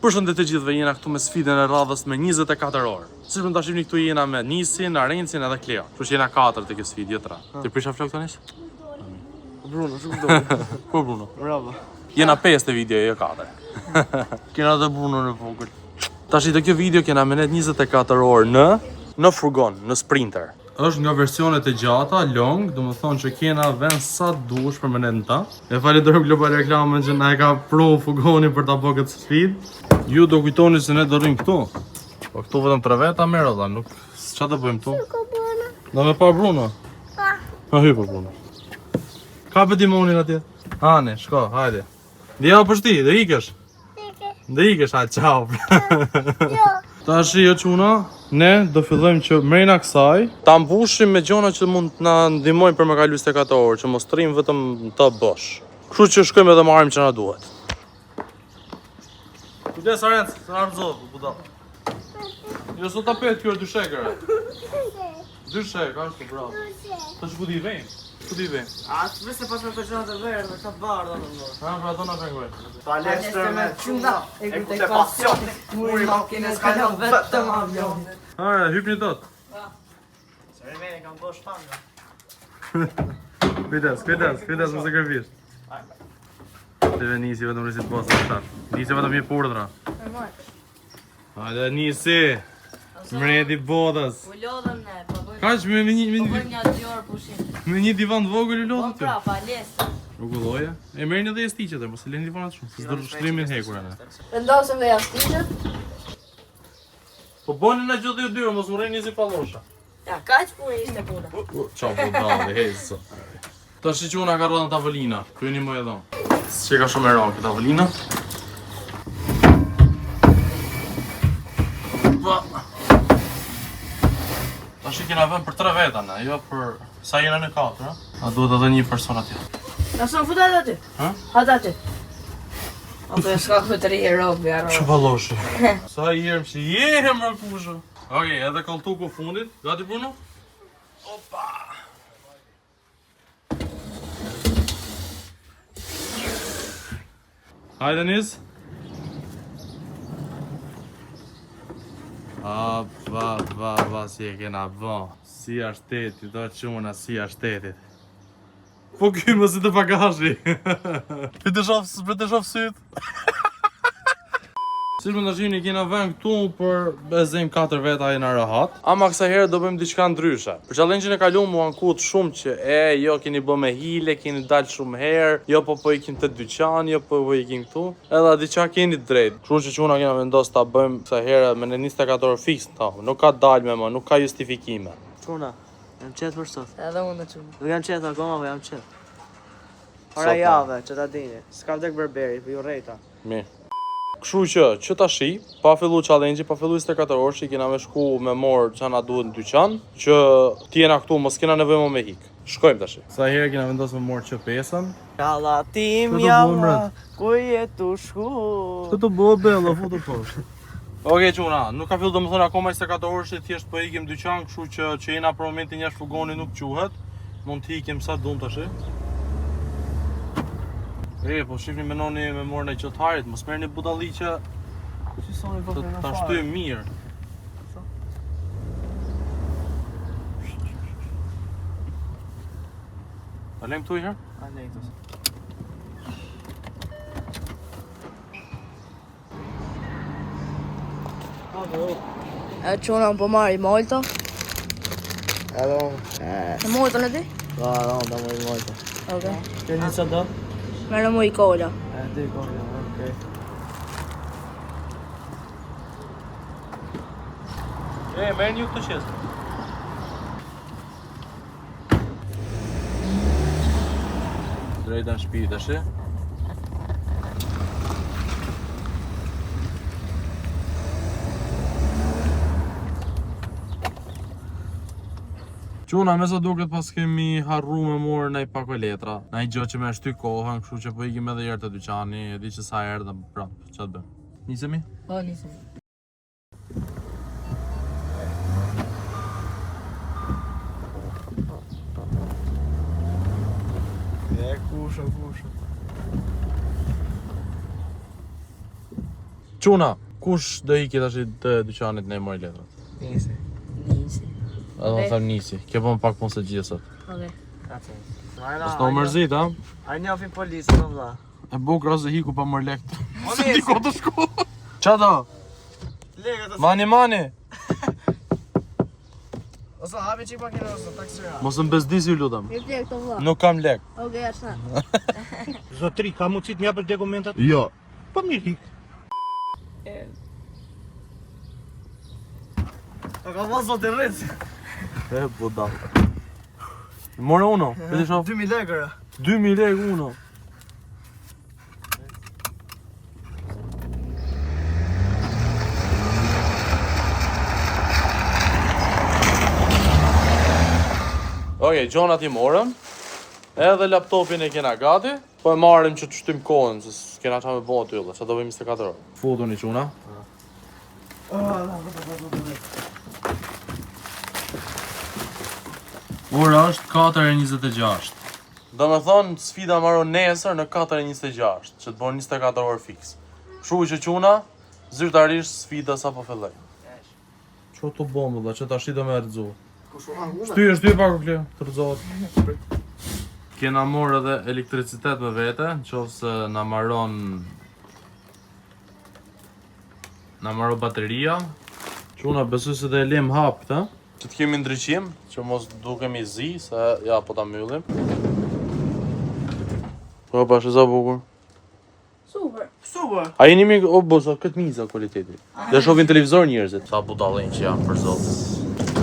Përshëndet të gjithëve, jena këtu me sfidën e radhës me 24 orë. Si më tashim këtu jena me Nisin, Arencin edhe Kleo. Kështu që jena 4 të kjo sfidë, jo 3. Ti prisha flok tash? Bruno, shumë do. Ku Bruno? Bravo. Jena 5 të video, jo 4. Kena dhe Bruno në vogël. Tash të kjo video kena me net 24 orë në furgon, në Sprinter. Është nga versionet e gjata, long, do më thonë që kena vend sa dush për menet në ta. E falenderoj Global Reklamën që na e ka pru fugoni për ta bërë këtë sfidë. Ju do kujtoni se ne do rrim këtu. Po këtu vetëm 3 veta merë dha, nuk ç'a do bëjmë këtu? Do me pa Bruno. Pa. Ha hypo Bruno. Ka për timonin atje? Hane, shko, hajde. Dhe ja për shti, dhe ikesh? Dhe ikesh, ha, ciao. Jo. Tash jo çuna, ne do fillojmë që mrena kësaj ta mbushim me gjona që mund të na ndihmojnë për me kalu 24 orë, që mos trim vetëm të bosh. Kështu që shkojmë edhe marrim që na duhet. Kujdes Arenc, se na rrezov, budall. Jo sot tapet kjo 2 shekër. 2 shekë, ashtu bravo. Tash ku di vjen? Ku di vjen? A të vëse pas me personat të verë, me ka bardha në më. Ha, pra do na vjen. Palestër me qunda, e këtë pasion, muri makines ka lënë vetëm avion. Hajde, hypni dot. Se remeni kam bosh tanga. Kujdes, mos e kërvish. Dhe nisi vetëm rrisit bosa të shtat. Nisi vetëm një urdhra. Hajde nisi. Mredi botës. U lodhëm ne, po bëjmë. Kaq me Bëjmë një 2 orë pushim. me një divan të vogël u Po lodhët ty. pra, palestra. Rrugulloja. E merrni edhe estiqet, mos e lëni divanat shumë. S'do shtrimin hekur anë. Vendosëm dhe jashtishët. Po bëni na gjithë ju dy, mos mrreni si pallosha. Ja, kaq punë ishte puna. Çao budalli, hejso. Tash që una ka rënë tavolina. Pyeni më edhe. Si ka shumë e rëndë tavolina? Pa. Tash kena vënë për 3 veta na, jo për sa jena në 4, ha? A duhet edhe një person atje. Na son futat aty. Ha? Hata aty. Ato e s'ka këtë ri robi, Çu balloshi. Sa herë që jehem më kushë. Okej, edhe kolltuku fundit. Gati Bruno? Opa. Hajde Nis. Va, si e kena bë. Si ashteti, do çuna si ashtetit. Po ky mos i të bagazhi. Për të shoh syt. Si më ndashini kena vend këtu për bezem 4 veta jena rahat. Ama kësaj herë do bëjmë diçka ndryshe. Për challenge-in e kaluam u ankut shumë që jo keni bë me hile, keni dal shumë herë, jo po ikim te dyqan, jo po ikim këtu. Edhe diçka keni drejt. Kështu që çuna kena vendos ta bëjmë kësaj herë me 24 orë fiks ta. Nuk ka dalme më, nuk ka justifikime. Çuna, jam qetë për sot. Edhe unë të çunë. Nuk jam qetë akoma, po jam qetë. Ora jave, që ta dini. S'ka vdek berberi, po ju rrejta. Mirë. Kështu që tashi, pa fillu challenge, pa fillu 24 orë, që kena me shku me morë që na duhet në dyqan, që ti jena këtu, mos kena nevojë më me hik. Shkojmë tashi. Sa herë kena vendosur me morë që pesën. Kalla tim Çfarë do jam, bëhem, bret? ku jetu shku. Të bëhet bella, foto poshtë. Okej çuna, nuk ka fillu domethënë akoma 24 orë, që thjesht po ikim dyqan, kështu që jena për momentin jashtë fugoni nuk quhet. Mund të ikim sa dum tash. Po shifni menoni me morën e qëtarit, mos merrni budalli që Si soni po në ta shtyj mirë. A lem këtu i herë? A lejtës. E çuna po marri Malta. Edhe Në Malta në ti? Da, da më i mojtë. Okej. Këni që do? Merë mu i kolla. E, di kohë, okej. Merë një këtë qesë. Drejta në shtëpi tash. Çuna, me sa duket pas kemi harru me morë nej pako letra. Na i gjë që me shty kohën, kështu që po ikim edhe herë te dyqani, e di që sa herë dhe prapë, ç'a të bëjmë. Nisemi? Po, nisemi. Kushën. Çuna, kush do ikë tash të dyqanit në mori letrat? Nisi. A do them nisi. Ke bën pak punë së gjithë sot. Okej. Mos na mërzit, ha? Ai njofin policën, valla. E bukur ose hiku pa mor lekt. O Se nisi. ti ku të shku. Qa do? Lega të Mani. Ose hapi çik makinën ose taksira. Mos më bezdisi ju lutem. Mirë plek të vëlla. Nuk kam lek. Okej, ashtu. Zotri, ka mundësi të më japësh dokumentat? Jo. Po mirë hik. Ta ka vëllë zotë rrit. E budal. More uno. Vedi shoh. 2000 lekë. 2000 lekë uno. Okej, gjonat i morëm. Edhe laptopin e kena gati. Po e marrim që të shtim kohën, se s'kena qa me bo aty ylle, që do bëjmë 24 orë. Futun i quna. Ora është 4:26. Do me thonë, sfida maron nesër në 4:26, që të bon 24 orë fix. Kështu që quna, zyrtarisht sfida sa po filloj. Që të bombë dhe, që ta shi do me rëdzu. Shtyje pak u kleo, të rëzohet. Kena morë edhe elektricitet me vete, në qofë se na maron bateria. Quna besoj se dhe e lim hap këta. Që të kemi ndryqim, që mos dukemi zi, se ja po ta mbyllim. Po pa shë za bukur. Super. A jeni mi, o bosa, këtë miza kualiteti. Dhe shohin televizor njerëzit. Sa budallin që janë për zotë.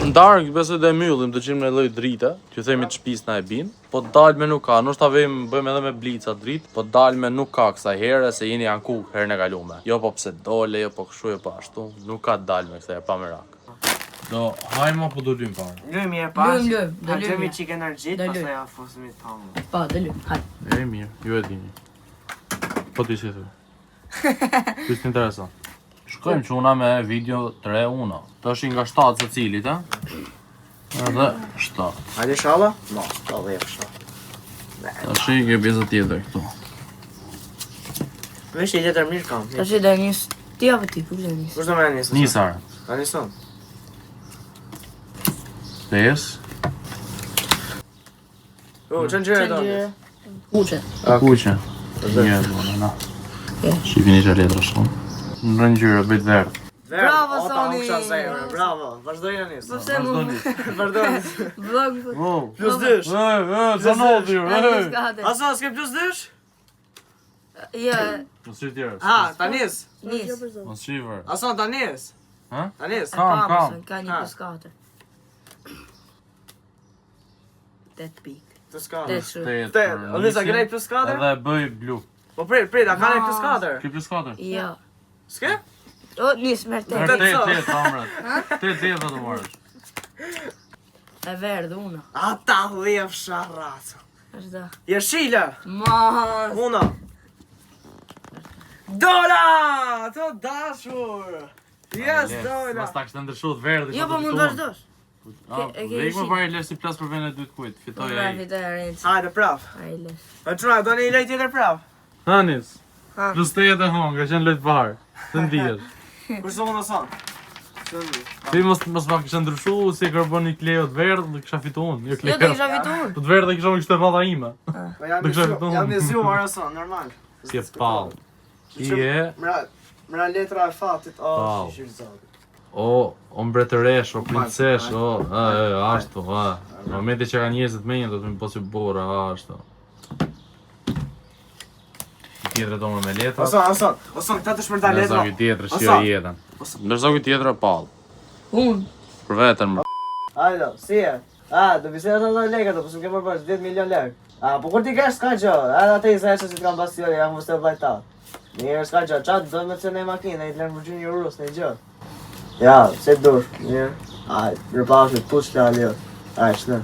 Në darkë, besoj dhe mbyllim të qimë në lloj drite, që themi të shtëpisë na e bin, po dalme nuk ka, nështë ta bëjmë edhe me blica dritë, po dalme nuk ka kësaj herë, se jeni janë kuk herën e kalume. Jo po pse dole, jo po kështu, jo po ashtu, nuk ka dalme kësaj pa merak. Do, hajma po do lym parë. Lëm mirë pas. Lëm, do Ha lëm, gjemi ja. çik energjit, Do lëm. pastaj ja fosimi tonë. Pa, dhe lëm, hajde. E mirë, ju e dini. Po ti si thua? Kështë interesant. Shkojmë që una me video 3-1. Të është nga 7 se cilit, e? Edhe 7. Hajde shalla? No, ka dhe fsha. Të është i ke pjesë tjetër këtu. Vesh i letër mirë kam. Tash i dhe njës ti apo ti, ku dhe njës? Kush do më nis? Nisar. A nison? 5. Çan gjëra do. Kuqe. Kuqe. Një, do, na. Shifini që letra shumë. Në rëngjyre, bëjt verdh. Bravo, Soni! Bravo. Vazhdoj na nis. Po pse mu? Vazhdoj. Vlog. Wow. Plus 2. Të nodhë ju, Asa s'ke plus 2? Ja, Mos qirë tjerës. Ha, ta nis. nis. Mos qirë. Asa ta nis. Ha? Ta nis. Kam. Ka një plus 4. 8 pik. Të ska. 8 shumë. Te, o nisa grej plus 4? Edhe bëj blu. Po prit, a ka ne plus 4? Ki plus 4? Ja. S'ke? O, nis me Te, 8. kamrat. Te, do të marrësh. E verdh, una. Ata dhjev sharrat. Është da. Jeshile. Mas. Una. Dola! Të dashur! Yes, dola! Mas ta kështë ndryshu të verdhi. Jo, po mund vazhdosh. e ke Dhe ikë më ishi. parë lesh si plas për vend e dytë kujt. Fitoj Ora ai. fitoj Arenci. Hajde prap. Ai lesh. E çuna, do një lejt tjetër prap. Hanis. Ha. Plus 8 e hon, ka qenë lojt parë. Të ndihesh. Kur zonë son. Ti mos ma kisha ndryshu si e kërë një Kleo të verdh, dhe kisha fitu unë, jo Jo, Kleo. do kisha fituar. Po të verdh dhe kisha unë kishte rradha ime. Po jam Do kisha në fituar. jam në zgjuar son, normal. Si e pall. Ki e, Mra letra e fatit. Pau. Oh, shishir zot. o mbretëresh, o princesh, ashtu, Në momenti që ka njerëzit me një, do të më posi bora, ashtu. Tjetër do me letra. Oson, këta të shpërnda letra. Ndërsa tjetër, shio jetën. Ndërsa tjetër e pall. Unë. Për veten më. Hajde, si e? Do bisera të ndoj lekë, po s'm ke marrë 10 milion lekë. Po kur ti kesh s'ka gjë, edhe atë i zeshë që t'kam basiore, jam mos të vllajta. Mirë, s'ka gjë, qatë do me të në makinë, i të Lamborghini Urus, në gjë. Ja, se dush, mirë. Rëpashit, push të aljo. Shne,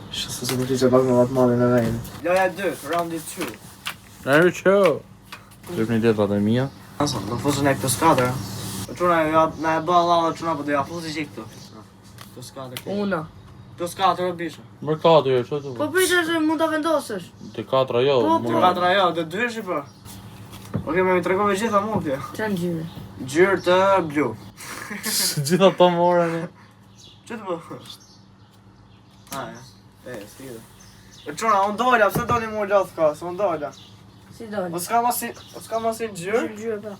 Shë se përti që pak me vatë madhe në vejnë. Loja 2, roundi 2. Nërë që. Gjëp një letrat e mija. Aso, do fusën e këtë skatër. Quna, na e bëllë lallë quna, po do ja fusi që i këtu. Këtë skatër këtë. Una. Këtë skatër o bishë. Më 4 jo, që të Po pritër se mund ta vendosësh. Të 4 jo. Po, mund- Të 4 jo, dhe 2 shi për. Okej, me tregove gjitha mua kjo. Çan gjyre. Gjyrë të blu. Gjitha to morën. Që të bëj? Sfida. E çona, unë dola, pse doli mua lodh ka, s'unë dola. Si doli? Po s'ka mos i gjyrë? Gjyre pa.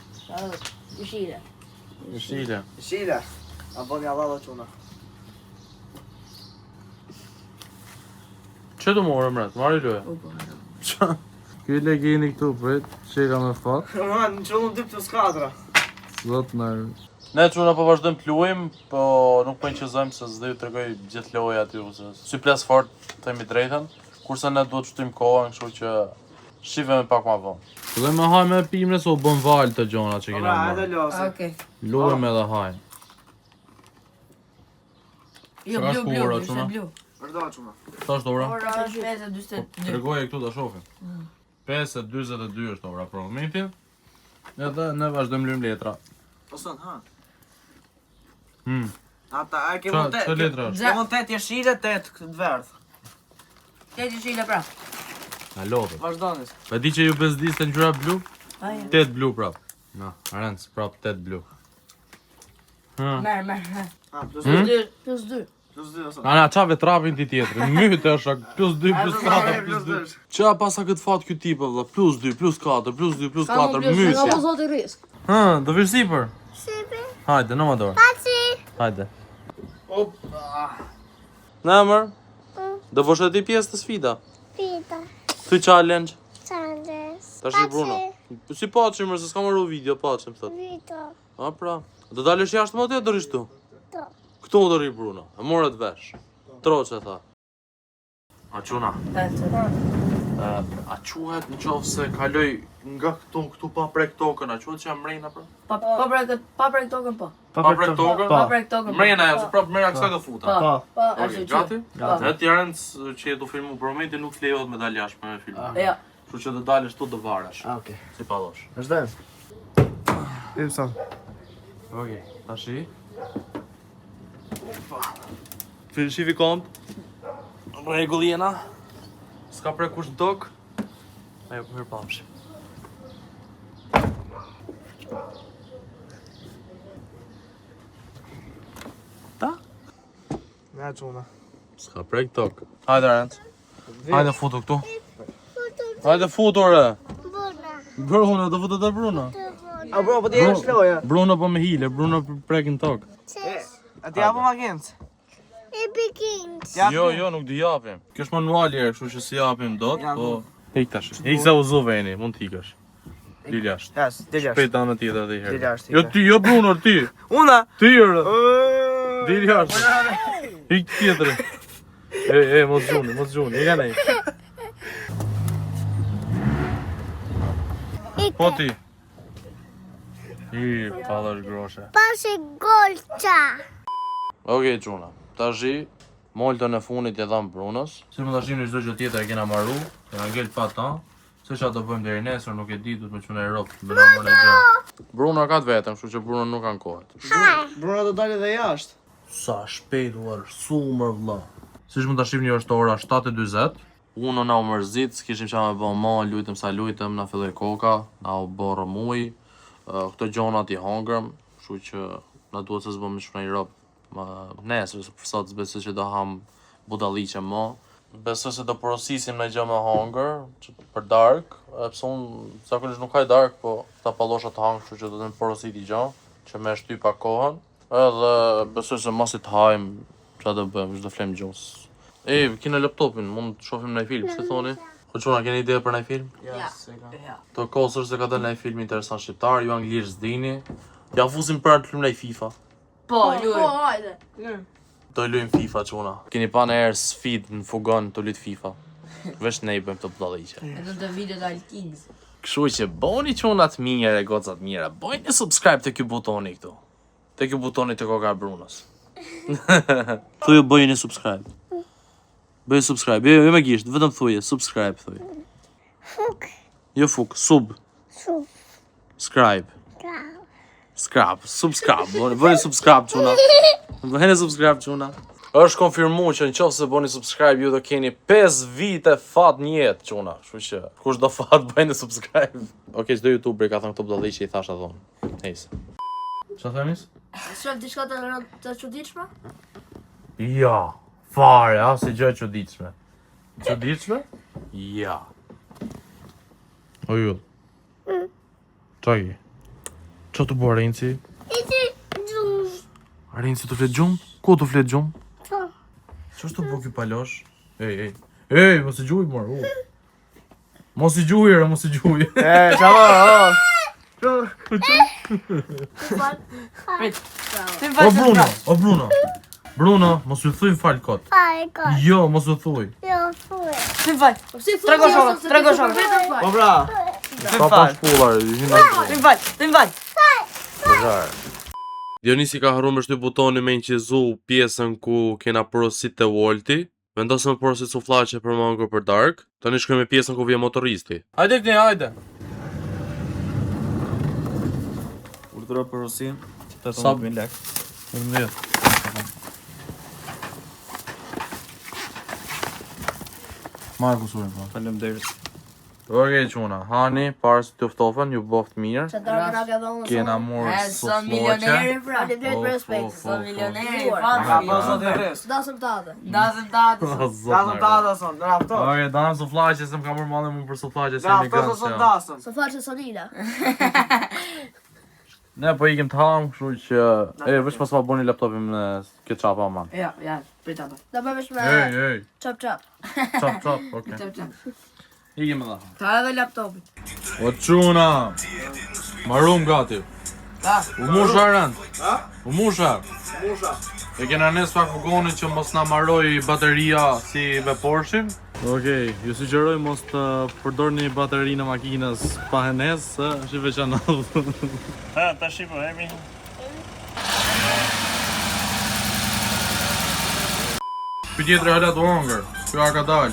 Gjyre. Shile. Shila. A bëni Allah dhe çuna. Që të morëm mret, marri loja. Qa? Kjo legeni këtu prit, që ka me fat. Në qëllën 2+4. Zot nërë. Ne çuna po vazhdojmë të luajmë, po nuk po inqëzojmë se s'do ju tregoj gjithë loja aty ose sy plas fort, themi drejtën. Kurse ne duhet të shtojmë kohën, kështu që shifemi pak më vonë. Dhe më haj me pimë se u bën val të gjona që kena Hajde marrë. lose. Okej. Luajmë edhe haj. Jo, Çfarë blu, shkura, blu, çuna? blu. Përdo çuna. Sa është ora? Ora është 5:42. Tregoje këtu ta shohim. 5:42 është ora për momentin. Edhe ne vazhdojmë lëmë letra. Po son, ha. Ata, a ke Ç'a montet? letra është? Ke montet jeshile, 8 të verdh. Te gjyre pra. Na lodhë. Vazhdoni. Pa di që ju bezdiste ngjyra blu? Aja. 8 blu prap. Na, Arenc prap 8 blu. Merr. Ah, plus Hmm? 2 plus 2. plus 2 ose. Ana çave trapin ti tjetër. Mytë është +2 +4 +2. Ç'a pasa këtë fat ky tip valla +2 +4 +2 +4 mytë. Po zoti risk. Do vish sipër? Sipër. Hajde, në më dorë. Paci. Hajde. Op. Na mër. Do vosh ti pjesë të sfida. Pita. Ty challenge. Sandes. Tash i Bruno. Si paçim mër se s'ka marrë video, paçim thot. Vito. A pra. Do dalësh jashtë më te do rish tu. Do. Këtu do ri Bruno. E morët vesh. Troçe tha. A çuna. A quhet në qofë se kaloj nga këtu pa prek tokën, a quhet që jam mrejna pra? Pa prek tokën po. Pa prek tokën? Pa prek tokën. Mrejna e, se prapë mrejna kësa ka futa. Po. Okej, gati? E Tiranë që e do filmu për momentin nuk lejohet me dal jashtë me filmu. Ja. Kështu që do dalësh tu do varesh. Okej. Si pa dosh. Vazhdojmë. Ibson. Okej, tashi. Shifi komp. Regull jena. S'ka prej kush në tokë. Ajo, mirë pamshim. Ta? Na çuna. S'ka prej tokë. Hajde, Arenc. Hajde futu këtu. Hajde futu, re. Buna. Bruno, do futu të Bruno. A bro, po ti e shloja. Bruno po me hile, Bruno prekin tokë. A ti apo magenc? E begins. Jo, nuk di japim. Kjo është manuali e, kështu që si japim dot, Ja, po... Hik tash. Hik sa u zu veni, mund t'ikësh. Dil jashtë. Jas, dil jashtë. Pejta në tjetër dhe i herë. Dil jashtë, Jo ti, jo Bruno, ti. Una. Ti rë. Dil jashtë. Hik tjetër. Mos gjuni, i ka nej. Po ti. I, palër groshe. Pashi golqa. Okej, çuna. Tashi, moltën e funit e dham Brunos. Si më tashim në çdo gjë tjetër e kena marru, kena ngel pa ta. Se çfarë do bëjmë deri nesër nuk e di, duhet më çunë Europë, më në gjë. Bruno ka të vetëm, kështu që Bruno nuk ka kohë. Bruno do dalë edhe jashtë. Sa shpejt u arsumër vëlla. Siç mund ta shihni është ora 7:40. Unë na u mërzit, s'kishim çfarë me bë më, lutëm sa lutëm, na filloi koka, na u bë rrëmuj. Këto gjonat i hongërm, kështu që na duhet se s'bëm në Europë. Nesër, sot s'besoj që do ham budalliqe më. Besoj se do porosisim në gjë me hongër, që për dark, pse unë zakonisht nuk kaj dark, po ta pallosha të hangë, kështu që do të më porosit i gjë, që me shty pa kohën. Edhe besoj se mos i të hajmë, çfarë do bëjmë, ç'do flem gjos. Kena laptopin, mund të shohim në film, ç'e thoni? Po çuna, keni ide për në film? Ja. Të kosër se ka dalë në film interesant shqiptar, ju anglisht s'dini. Ja fusim për të luajmë në FIFA. Po, hajde. Do luajmë FIFA çuna. Keni pa në herë sfidë në fugon të lut FIFA. Vesh ne i bëjmë të budalliqe. Edhe të video të Alkins. Kështu që boni çuna të mirë, goca të mira. Bëjni subscribe te ky butoni këtu. Te ky butoni te koka Brunos. Thuaj bëjeni subscribe. Bëj subscribe, jo me gisht, vetëm thuje subscribe thuj. Fuk. Jo fuk, sub, Sub. scribe, Krav. subscribe. Bëni subscribe çuna. Bëni subscribe çuna. Është konfirmuar që nëse bëni subscribe ju do keni 5 vite fat në jetë, çuna. Kështu që kush do fat bëjnë subscribe. Okej, çdo YouTuber ka thënë këto bëdalli që I thash atë. Nice. Çfarë themis? Shoh diçka të çuditshme? Ja, fare, si gjë e çuditshme. Çuditshme? Ja. O ju. Çaj. Ço të bërë Renci? Iti gjum. Renci të flet gjumë? Ku të flet gjumë? Po. Ç'është të bëj ky palosh? Ej, mos e gjuj mor. Mos i gjuj, mos i gjuj. Çavo. O Bruno, mos u thuj fal kot. Fal kot. Jo, mos u thuj. Jo, thuj. Tim fal. Trego shokë. Po bra. Ka pa shpullar, Tim fal. Dionisi ka harruar me shty butoni me inqizu pjesën ku kena porosit të Wolti. Vendosëm porosit suflaqe për mango për dark. Tani shkojmë me pjesën ku vjen motoristi. Hajde këni, hajde. Urdhëro porosin. Sa 18.000 lek. 11. Marku surin po. Faleminderit. Okej çuna, hani para se të ftofën, ju boft mirë. Kena morë suflaqe. Faleminderit për respekt. Po, Milioneri. Dasëm tate. Dasëm tate son, drafto. Okej, danam suflaqe se më ka marrë malli më për suflaqe se Drafto emigrant. son dasëm. Së faqe solila. Ne po ikim të ham, kështu që veç mos ma bëni laptopin në ketchup aman. Ja, prit atë. Do bëhesh me Ej. chop. Chop, okay. Chop. Ikim edhe. Ta edhe laptopin. O çuna. Marum gati. U musha rënd. U musha. E kena nes pak furgonin që mos na marroj bateria si me Porsche. Okej, ju sugjeroj mos të përdorni baterinë e makinës pa henes, është I veçantë. Ha, tash po hemi. Ky tjetër halat hongër. Ky ka dal.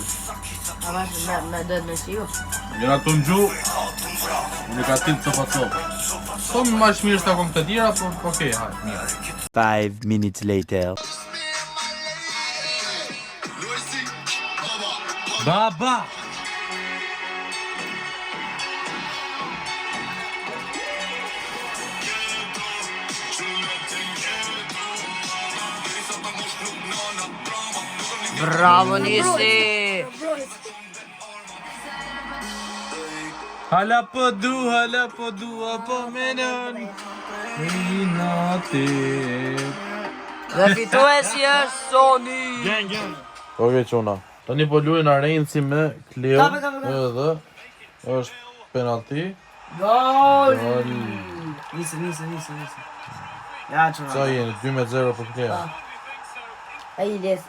A vash me dët me shiu. Gjera të ngju. Unë ka tim të facop. Po më mash mirë se kom të tjera, po okej, hajt, mirë. 5 minutes later. Baba! Bravo Nisi. Hala po du, po menon. Minati. Dhe fituesi është Sony. Gang. Okej, çuna. Tani po luajnë Arenci me Kleo. Kape. Edhe është penalti. Gol. Nisi. Ja çuna. Sa jeni? 2-0 për Kleo. Ai des.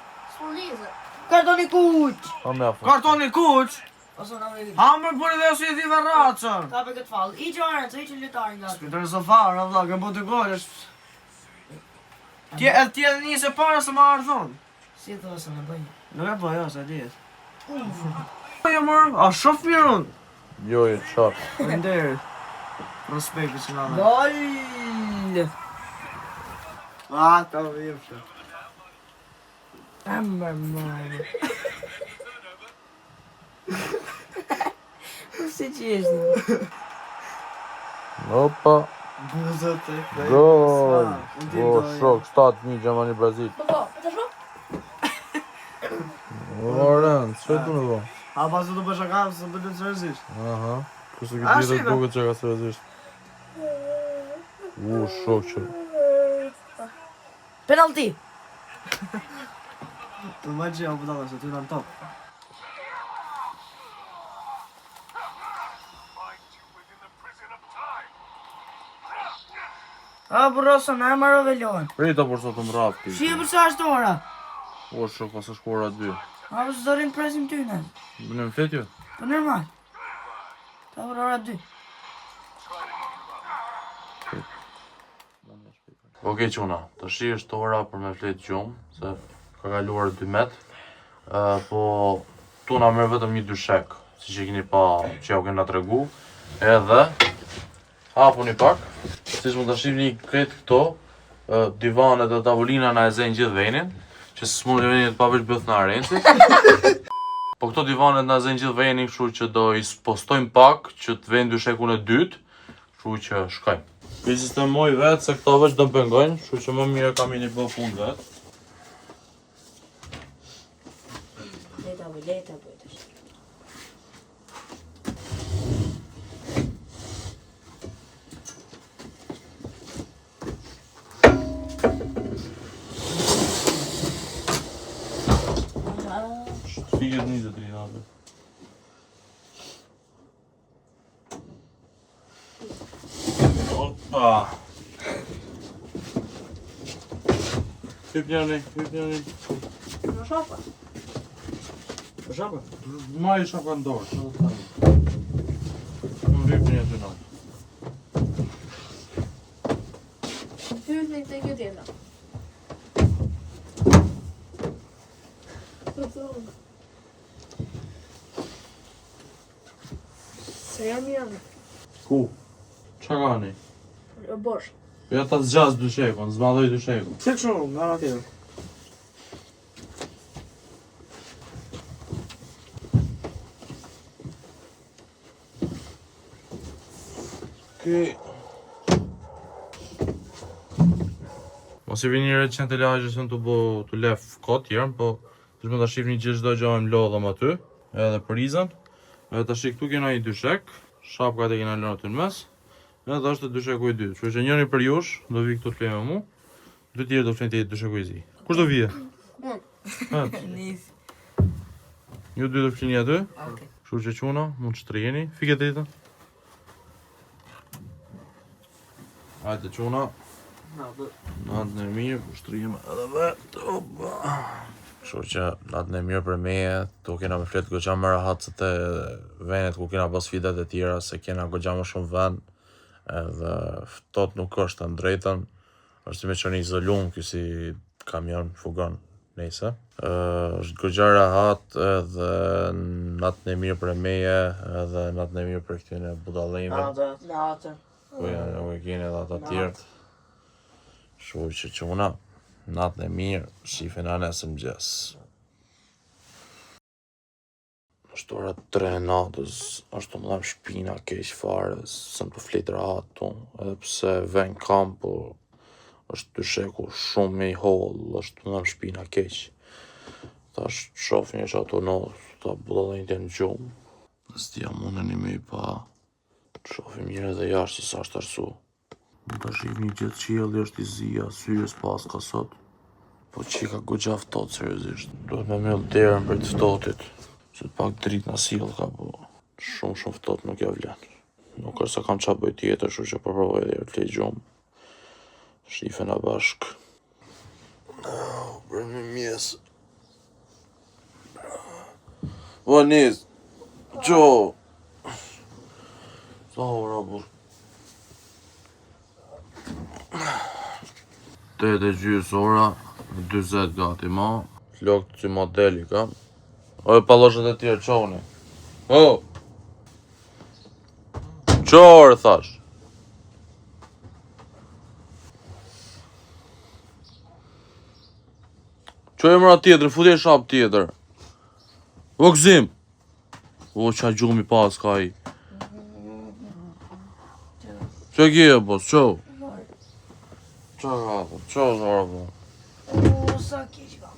Kartoni kuq. Pa me afër. Kartoni kuq. Ose na vjen. Hamër për dhe si ti verracën. Kape këtë fall. Iqi Arenc, iqi lojtarin nga. Spitër e sofar, valla, ke bëu 2 gole. Ti e nisë para se më ardhon. Si thua se më bëj? Nuk e po jo, sa dihet. Po jo mor, a shof mirë unë. Jo, çfarë? Faleminderit. Prospekti që na dha. Gol. Ta vim shë. Amber mare. Si qeshtë? Opa. Buzët e këtë. Gol. O shok 7-1 Gjermani Brazil. Po, të shko? Oren, çfarë do të bëj? A pas do të bësh akam se bëhet seriozisht. Aha. Kurse A, këtë shive. ditë duket që ka seriozisht. Shok që. Penalti. Të më gjë apo dalla se ty në top. A burrosa na marrove lojën. Prita por sot më rrafti. Si e për sa është ora? O shok pas është ora 2. A vë zorin presim ty në. Në fetjo? Po normal. Ta vë ora 2. Okej çuna, tash është ora për me flet gjumë, se ka kaluar 2 met. Po tu na merr vetëm një dyshek, siç e keni pa që ju kena tregu. Edhe hapuni pak, siç mund ta shihni këtë këto, divanet dhe tavolina na e zënë gjithë venin, Që s'mund të veni të paveç bëth në Arenci. Po këto divanet na zënë gjithë venin, kështu që do i postojmë pak që të vjen dyshekun e dytë, kështu që shkojmë. I sistemoj vetë se këto veç do pengojnë, kështu që më mirë kam i një bë punë vetë. Leta bëjt është. Fiket 23 natë. Opa! Hyp njëni. Në shopa? Shapa? Ma i shapa në dorë, që do të thëmë. Më hyp një të natë. Hyp një të kjo tjeta. Se jam janë. Ku? Qa ka një? Bosh. Ja ta zgjas dyshekun, zmadhoj dyshekun. Pse kështu, nga nga tjetër? Mos i vini recent të lagjes në të lef kot tjerën, po të shme të shifni gjithë çdo gjë më lodhëm aty, edhe prizën. Edhe të shik këtu kena i dyshek, shapkat e kena lënë aty në mes, edhe është dysheku i dytë. Kështu që njëri për jush do vi këtu të flenë me mu, dy tjerë do flenë të dysheku i zi. Kush do vije? Nis. Ju dy do flenë aty, Okej. kështu që quna, mund të shtriheni, fiket ditën. Hajde quna. Natën e mirë, shtrihem edhe vetë. Opa. Kështu që natën e mirë për meje, tu kena me fletë goxha më rahatësët e venet ku kena pas fitet e tjera, se kena goxha më shumë ven, edhe ftot nuk është të drejtën, është si me që një izolum, kësi kamion fugon nejse. Është goxha rahat edhe natën e mirë për meje, edhe natën e mirë për këtyne budallime. Natë. Po janë nuk e kene edhe ata tjertë. Shuj që quna, natën e mirë, shifin anesë mëgjes. Është ora 3 natës, është të më dhem shpina keq fare, sëm të flitë rahat tonë, edhe pse ven kam, po është dysheku shumë me i hollë, është të më dhem shpina keq. Ta është shof një që ato në, ta budallin të në gjumë, dhe s'tia mundeni me i pa, shofim njëre dhe jashtë se sa është arsu. Më të shifni gjithë qielli është i zia, syjes pas ka sot. Po qika goxha ftohtë seriozisht. Duhet me myll derën për të ftohtit. Se të pak dritë na sill ka, po shumë ftohtë nuk ja vlen. Nuk është se kam qa bëj tjetër, kështu që po provoj edhe të flej gjumë. Shifena bashk. Për një mjes. O nis, qo. Sa ora bur. 8:30 ora, 40 gati ma. Flokët që modeli kam. O e palloshet e tjerë, qoni. O! Qorë, thash. Qo e mëra tjetër, futje shap tjetër. O gzim. O qa gjumi pas ka i. Qo kje e bos, qo? Qa ka të, qo zara po? O, sa keq kam.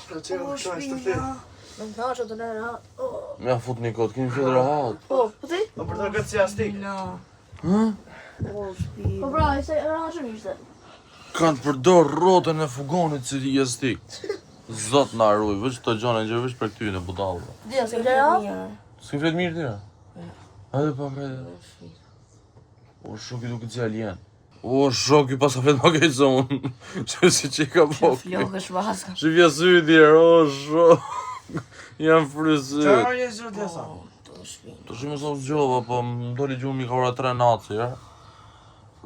Shka që e shka të Në më thashe të në rahat. Mja fut një kotë, kemi fjetë rahat. Po, po ti? Po për të këtë si astik. Hë? Po pra, e se rahat shumë ishte. Kanë përdor rrotën e fugonit si jestik. Zot na ruj, vëç të gjone gjë vëç për këtyne budallëve. Dija, se këtë rahat? S'ke flet mirë tira? Hajde pa krejtë. O shoki duke që alien. O shoki pas ka flet ma kejtë se unë. Që si që ka po. Flokë është vaska. Shifja sy tjerë, o shok. Jam frysyt. Qa një zhërë të jasa? Të shimë sa zgjova, po më doli gjumi ka ora 3 natë, ja.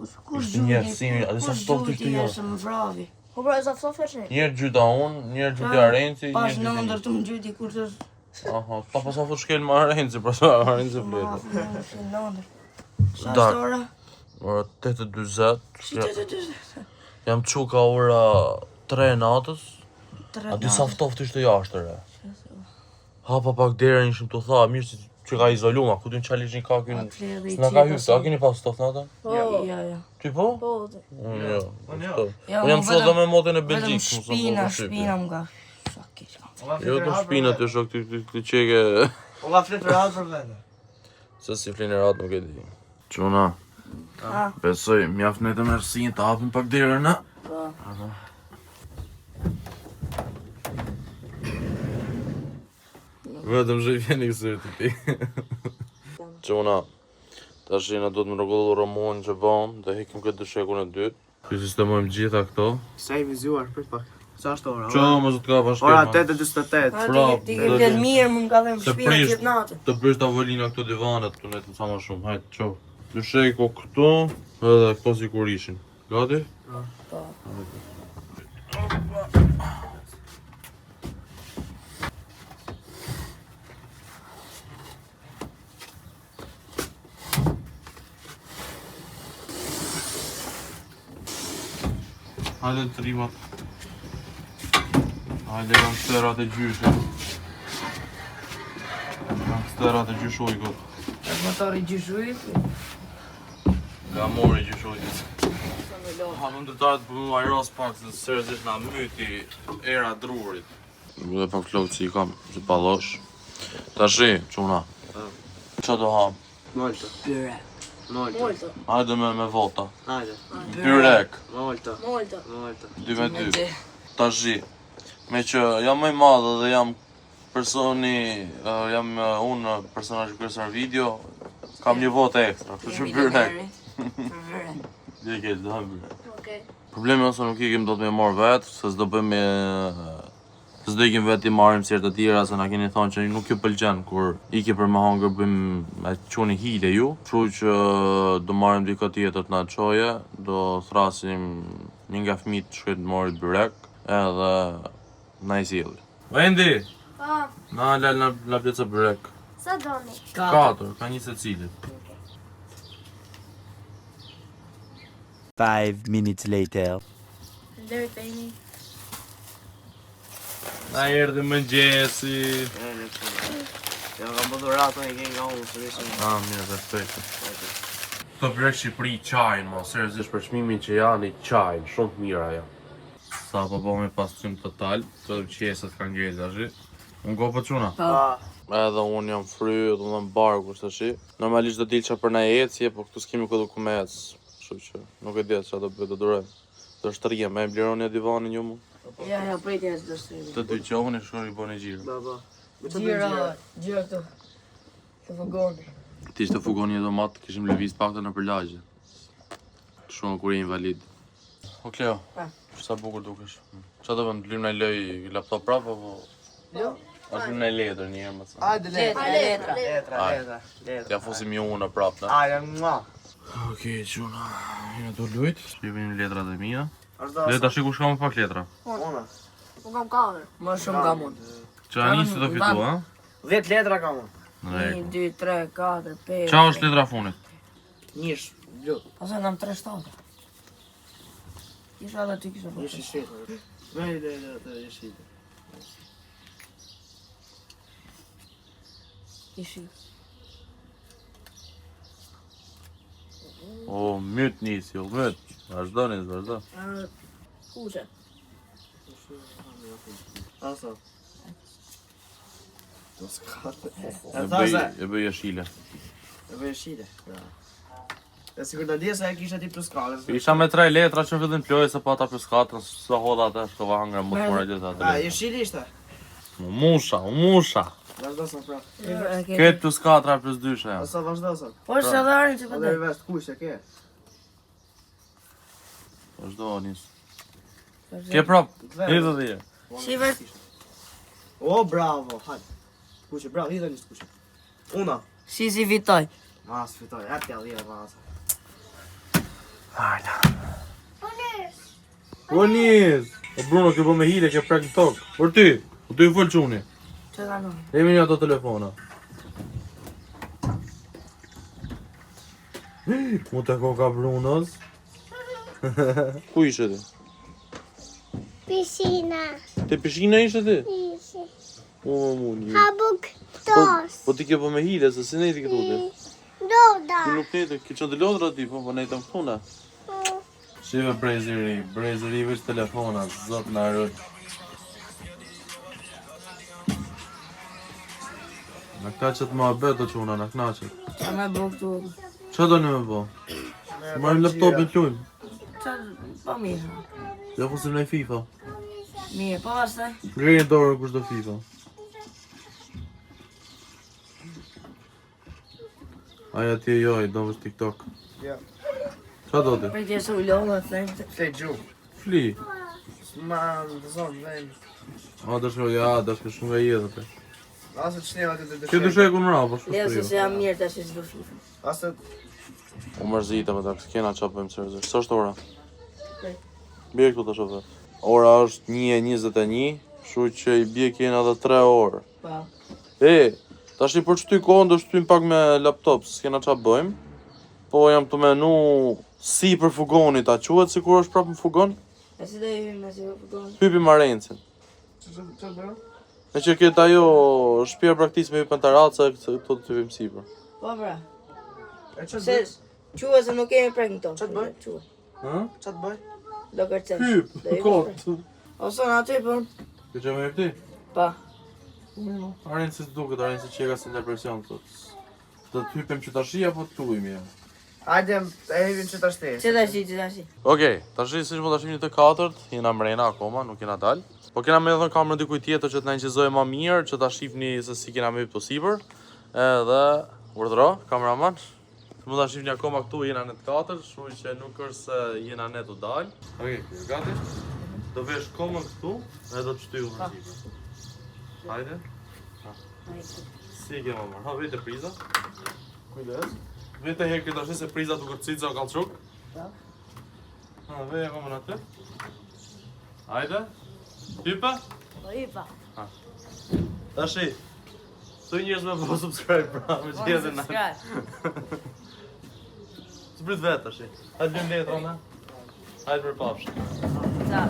Ishte një arsimi, a disa ftoft ishte jo. Më vravi. Po pra, e sa ftoft është një? Njerë gjyta unë, njerë gjyta Arenci, Pas njerë në gjyta ndër të më gjyti kur të... aha, ta pas afut shkel më Arenci, pra sa Arenci fletë. Në ndër. Sa Dark. është ora? Ora 8:40, Si të. jam qu ka ora 3 natës, 3 A dy sa ftoft ishte jashtë re. Hapa pak derën ishim të tha, mirë që ka izolu, ma ku du në qalish një kakën. S'na ka hypë, a keni pas ftoft në ata? Ja. Ty po? Po. Unë jo. Ja, Unë jam shua dhe me motën e Vetëm Belgjikës. shpina më ka. Shakis. Jo të shpina të shok të qeke. O ka flet për radhë për vende. Se si flinë e ratë nuk e di. Quna, besoj, mjaft në të mërësin të hapim pak derën, na? Vetëm që i vjeni kësër të pi. Quna, ta shina do të më rregullu Romonin që bëm, dhe hikim këtë dëshekun e dytë. Që sistemojmë gjitha këto. Sa i vizuar, prit pak. Sa është ora? Qo, më zot ka pashkem. Ora 8:48. Ti ke blet mirë, më ka dhënë Se shpina prish, gjithë natën. të prish tavolina këto divanet, të netë sa më shumë, hajtë, qo. Dysheko këto, edhe këto si kur ishin. Gati? Po. Hajde të rimat. Hajde gangsterat e gjyshe. Gangsterat e gjyshojkut. Motori gjyshujit. Nga mori gjyshojkut. Ha, më ndërtarët për mu ajros pak se seriozisht na myti era drurit. Dhe pak flokë që i kam, që palosh. Tashi, quna. Qa do ham? Molto. Pyre. Molto. Hajde me vota. Hajde. Byrek. Molto. Molto. Molto. 2-2. Tashi, me që jam më i madhe dhe jam personi, jam unë personazhi kryesor në video, kam një votë ekstra, kështu që byrek. Dhe ke do ham byrek. Okej. Problemi ose nuk ikim do të me marr vetë, se s'do bëjmë s'do ikim vetë i marrim si të tjera, se na keni thonë që nuk ju pëlqen kur iki për me hangër bëjmë e çuni hile ju. Kështu që do marrim dikë tjetër të na çoje, do thrasim një nga fëmijët që shkojnë të marrin byrek, edhe na i sjellin. Vendi, Po, na lal na pjeca byrek. sa doni? 4, ka një secili. 5 minutes later. Deri tani. Na erdhi mëngjesi. Ja kam bërë ratën e nga unë, sërish. Mirë, perfekt. Këto byrek Shqipëri qajnë, mo, seriozisht për çmimin që janë i qajnë, shumë të mira janë. Sa po bëmë pasqym total, të qeset kanë ngjel tash. Unë go po çuna. Edhe unë jam fry, do të barku tash. Normalisht do dilça për na ecje, po këtu s'kemi ku do ku me ec. Kështu që nuk e di çfarë do bëj, do duroj. Do shtriem, e bleroni divanin ju mu. Ja, pritja s'do shtrimi. Të dy qohën e shkoni bëni gjirë. Baba. Gjira këtu. Të vogoni. Ti ishte fugoni edhe matë, kishim lëviz pakta në përlagje. Shumë kur e invalid. O Kleo, sa bukur dukesh. Qa do vëmë, të lymë në lëj laptop prap, apo? Jo. A lymë në letër një herë më të sa. Hajde letra. Letra. Ja fosim ju unë prap, në. Hajde, mua. Okej, quna, jena të lujt. Shpivim letrat e mija. Është Dhe tash ku shkam pak letra. Una. Unë kam 4. Më shumë ka mund. Qa nisi të fitu, ha? 10 letra kam unë. 1, 2, 3, 4, 5. Qa është letra funit? Njësh, blu. Ose nam 3 shtatë. Kisha dhe ty kisha po. Njësh i shqetë. Vejde, njësh i Kishi. O, myt nisi, o, myt. Vazhdo nis, vazhdo. Kuqe. Asa. Do s'kate. E bëj jeshile. E bëj shile. E sikur të di se e kisha ti plus 4. Isha me 3 letra që fillim plojë se pata plus 4, sa hodha atë, shkova hangra më të mora gjitha atë A, letra. e shili ishte? Musha. Vazhdo sa pra. Këtë plus 4 plus 2 shë jam. Asa vazhdo sa. Po është edhe arin që Po pëtë. deri vesh, kush e ke? Vazhdo nis. Ke prap, hidhë dhije. Si vesh. O, bravo, hajde. Kush e, bravo, hidhe njës kush e. Una. Si vitoj. Mas, fitoj, e t'ja dhije, mas. O nis! O Bruno, ke po me hile, ke prek në tokë. Por ty, o ty i full quni. Që ka në? Emi një ato telefona. Mu të koka Brunos. Ku ishe ti? Piscina. Te pishina ishe ti? Ishe. O, muni. Habuk tos. Po ti ke po me hile, se si ne ti këtu ti? Doda. Ti nuk ne ki qënë të lodra ti, po ne të më këtuna. Shive brezëri veç telefona, zot në arët. Në knaqet ma beto që una, në knaqet. Qa me bo këtu? Qa do një me bo? Marim laptopin të lujmë. Qa pa mirë. Ja fusim në FIFA. Mirë, pa pastaj. Grejnë dorë kush do FIFA. Aja ti e joj, do vësh TikTok. Ja. Qa do ti? Për tje se u lodhë, thënë. Flej gju. Fli. S'ma në zonë, vend. A, dëshme shumë nga jetë te. Asë që njëma të të Që dëshme e ku në ra, po shku Leo shtu se se jam mirë tash që do FIFA. Asë U mërzita me takë, s'kena qa bëjmë sërëzër. Së është ora? Prej. Bje këtu të shofe. Ora është 1:21, shu që i bje kena dhe 3 orë. Pa. Tash i për qëty kohën do shtyjmë pak me laptop, s'kena qa bëjmë. Po jam të menu si për fugonit, a quhet si kur është prapë në fugon? E si do i hymë me si për fugon? Hypi Marencin. që bërë? Me që këtë ajo shpia praktis me hypën të raca, këto të hypim sipër. Po pra. E që të Se, bëjë? quhe se nuk kemi prek në tonë. Qa të bëj? Quhe. Hë? Që të bëjë? Do kërcesh. Hyp, Do i kot. Oso në aty, po. Këtë që me hypti? Pa. Arenci të duket, arenci që e ka së depresion, thot. Do të hypem që tashi apo të tuimi ja? Ajde, e hevin që të shtesë. Që tashi. Okej, tashi si që më tashim një të katërt, jena mrena akoma, nuk jena dal. Po kena me dhe në kamerën dikuj tjetër që të na inqizoj ma mirë, që ta shifni se si kena me hypë të sipër. Edhe, urdhro, kameraman. Më ta shifni akoma këtu, jena në të katërt, shu që nuk është se jena ne të dal. Okej, gati? Do vesh komën këtu, edhe do të shtyju në sipër. Hajde. Ha. Si ke më marrë? Ha, vete priza. Kujdes. Vete herë këtë ashtë se priza të kërcica o kalçuk. Ha, veja komën atë. Hajde. Hypa? Po hypa. Tashi. Thuj njerëz me po subscribe pra, me që jetë në. S'brit vetë tashi. Hajde bim letra në. Hajde për papsh. Ca.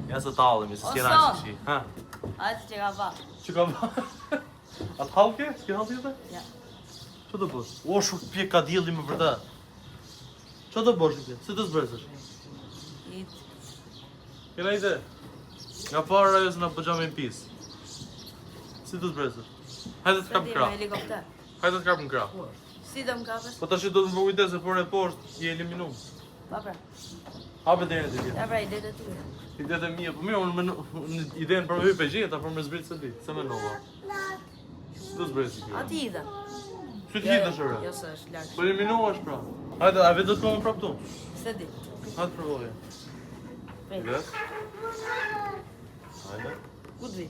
Ja se tallemi, se s'kena Oson. si shi. Ha. Hajde që ka pa. Që ka ba? Atë halke? S'ke halke jetë? Ja. Që të bësh? O, shumë pje ka djelli me vërtet. Që të bësh ti? Si të zbresësh? It. Kena ide? Nga parë ajo se nga bëgjame në pis. Si të zbresësh? Hajde të kap në Me krah. helikopter. Hajde të kap në krah. Si do më kapës? Po tash do të më kujdes se por e poshtë i eliminum. Pa pra. Hape derën të tjetër. Ja pra, ide të tyre. Idetë e mia, po mirë, unë idenë për hype gjeta, për me zbrit se di. Se me nova. Si do zbresi kjo? Ati ida. Që t'hitesh ore? Jo se është lartë. Po eliminuash pra. Hajde, a vetë do të komë prap tu? Se di. Hajde provoje. Prej. Kujdes. Hajde. Ku të vi?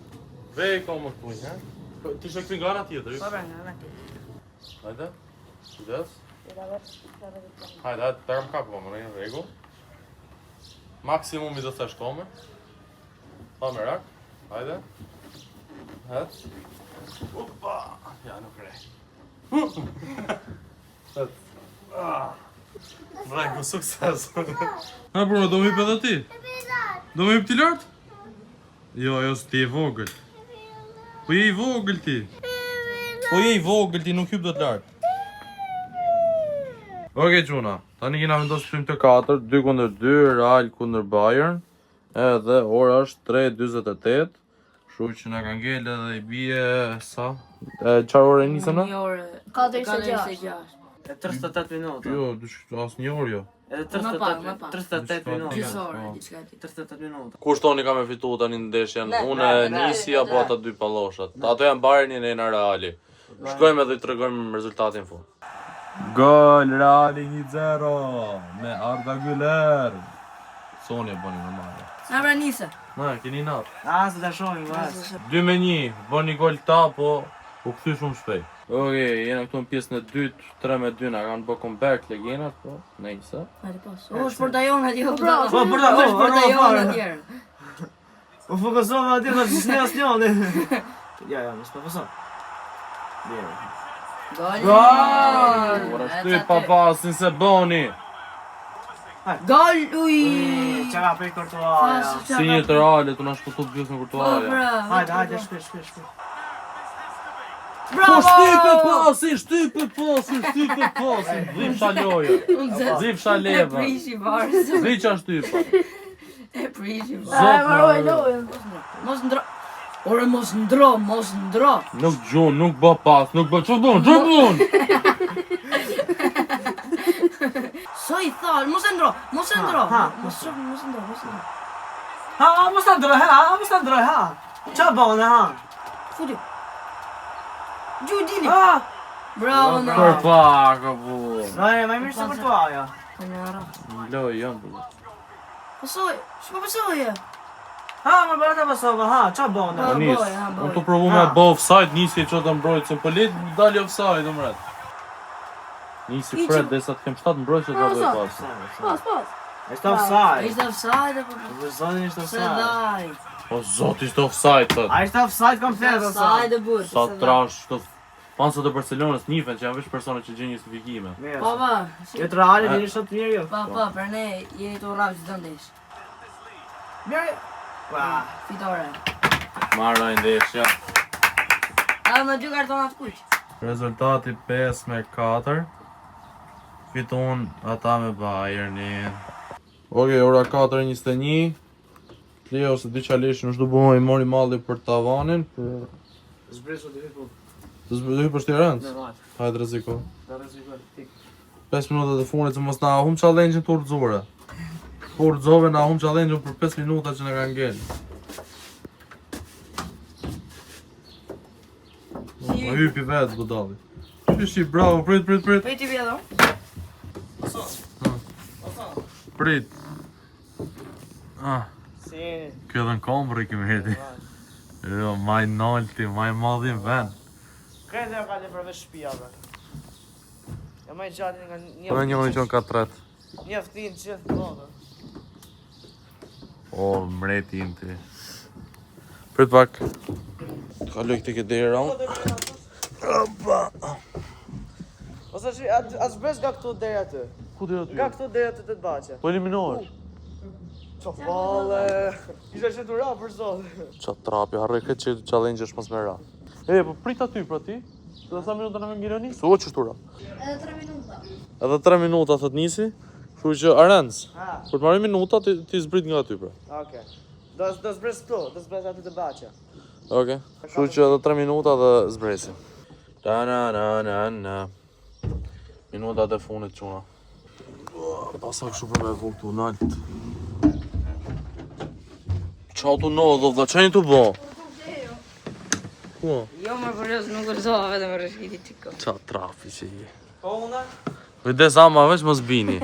Vej komë këtu, ha? Po, ti shë këpin gara tjetër, Pa pra, nga ti. Hajde. Kujdes. Hajde, të kam kapë komë, në rregull. Maksimumi do thash komë. Pa me rak. Hajde. Het. Opa! Ja, nuk rej. Het. Rregull, sukses. Ha, Bruno, do më hyp edhe ti? Do më hyp ti lart? Jo, s'ti e vogël. Po je i vogël ti. Po je i vogël ti, nuk hyp do të lart. Okej, çuna. Tani kena vendosur film të 4, 2-2, Real kundër Bayern. Edhe ora është 3:48. Kështu që na ka ngel edhe i bie sa? Çfarë ore nisëm na? Një orë. 46. E 38 minuta. Jo, asnjë orë jo. Edhe Më pa. 38 minuta. Gjysore, diçka ti. 38 minuta. Kushtoni ka me fitu tani në ndeshjen? Ne, Unë ne, nisi ne, apo ne. ata dy palloshat? Ato janë Bayerni e na Reali. Shkojmë edhe i tregojmë rezultatin fund. Gol Reali 1-0 me Arda Güler. Sonja bëni normale. Na pra nise. Na, keni nat. Se të shohim, vas. 2-1, bëni gol ta, po u kthy shumë shpejt. Okej, jena këtu në pjesën e dytë, 3-2 na kanë bë comeback legendat, po, nejse. Hajde pas. O, shportajon aty. Po, portajon, shportajon aty. U fokusova aty dhe s'ne asnjëri. Ja, mos fokuson. Mirë. Gol. Ora shty papasin se boni. Gol, uj! Qa ka prej Courtois. Si një të realit, unë ashtë po të bjus në Courtois. Hajde, shpesh. Po Bravo! shtype pasi, dhim shaloja. Dhim E shaleva. prishi varës. Dhim qa shtypa. E prishi varës. Zot Maroj në lojën. Mos ndro. Ore mos ndro. nuk gjun, nuk bë pas, nuk bë që bën. So i thal, mos e ndro. Mos ndro. Ha, mos ta ndroj, ha. Qa bone, ha? Futi. Gjudini. Ha! Bravo, Për ndro. pak, apo. Nare, ma mirë se Courtois, ja. Loj, jam. Pasoj, shpo pasoj. Ha, më bërë ta pasova, ha, qa bone? Ha. Nis, boj, ha, boj. unë të provu me bë offside, nisi që të mbrojtësin, për litë dali offside, më mret. Nisi pret, dhe sa të kem 7 mbrojtësit të bëjë pas. Pas. Ishte offside. Ishte offside apo? Për zonin ishte Se offside. daj. O zot, ishte offside, thët. A ishte offside komplet, ose? Offside e burr. Sa trash, të fansat e Barcelonës nifen që janë veç persona që gjenë justifikime. Mirë. Baba, Jetë reali dini shtë të mirë, jo? pa, për ne jeni të urrave që të ndesh. Mirë. Ua. Fitore. Marra i ndeshja. A në dy kartonat kuq. Rezultati 5-4. Fiton ata me Bayernin. Oke, ora 4:21. Leo se dy qalesh në shdo buhoj mori malli për tavanin. Zbresu të hipu. Të zbëdoj për shtirënc. Në vaj. Hajde rreziko. Da rezikoj, tik. 5 minuta të fundit që mos na hum challenge-in të urxore. Po urxove na hum challenge-in për 5 minuta që na kanë ngel. Po hypi vetë budalli. Shishi, bravo, prit. Pej ti vjedo? Prit. Si. Kjo edhe në kombre kemi heti. Jo, maj nalti, maj madhin ven. Krejtë e ka dhe përveç shpijave. E ma i gjatin nga Po e njëri që në ka tret. njeftin që të modë. O, mreti im ti. Prit pak. Kaloj këti këtë dera unë. Ose që, a zbres nga këtu deri aty? Ku dera ty? Nga këtu deri aty të të bache. Po eliminohesh. Qa falle. Isha që të ra për zotë. Qa trapi, harroj këtë që challenge është mos me ra. E, po prit aty pra ti. Se dhe sa minuta në me ngironi? Su o që shtura. Edhe 3 minuta. Edhe 3 minuta thot nisi. Kështu që Arenz, Ha, kur të marrë minuta ti zbrit nga aty pra. oke. Do zbres këtu, do zbres aty të bache. Oke. Kështu që edhe 3 minuta dhe zbresim. Na. Minutat e funit quna. Pasa kështu për me vu këtu nalt. Qa tu no dhe vla, qa një tu bo? Ku? Jo më përgjës nuk gërzova vetëm rëshkiti qiko. Qa trafi që je. Po una? Kujdes ama veç mos bini.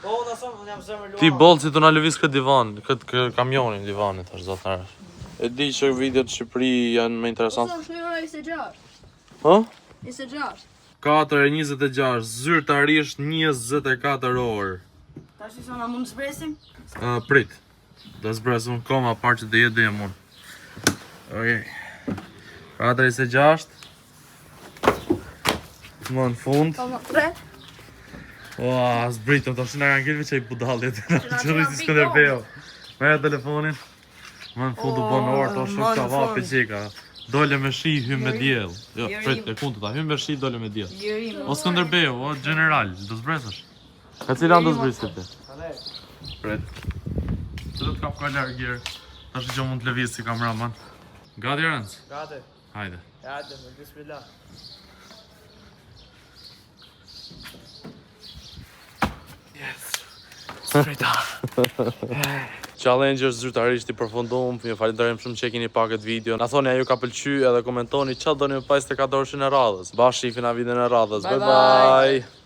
Po una son, unë jam zemër luam. Ti bollë si të na lëviz këtë divan, këtë kamionin divanit është zotarash. E di që videot në Shqipëri janë më interesant. Ose shkojora 26. Ha? 26. 4:26, zyrtarisht 24 orë. Tash i sona mund të zbresim? Prit. Do zbresum koma parë që të jetë dhe jam unë. Okej. 4:26. Më në fund. Toma 3. Ua, zbritëm, të ashtë nga kanë gjelë që i budallit. na Që rrisi qenë Skënderbeu. Merë telefonin. Më në fund u bon orë, të ashtë më në ka vapi fund. qika. Dole me shi, hym me Jeri. djel. Jo, Jeri. prit, e kundë ta, hym me shi, dole me djel. Jërim. O Skënderbeu, o general, do zbresësh. Ka cilan do zbresit ti? Prit. Që do të kap ka largë gjerë. Ta që mund të lëviz si kameraman. Gati Rëndës? Gati. Hajde. Hajde, bismillah. Challenge është zyrtarisht i përfundum. Ju falenderojmë shumë që e keni pa këtë video. Na thoni a ju ka pëlqy edhe komentoni çfarë doni më pas 24 orëshin e radhës. Bashkë shihni na videon e radhës. Bye Bye bye.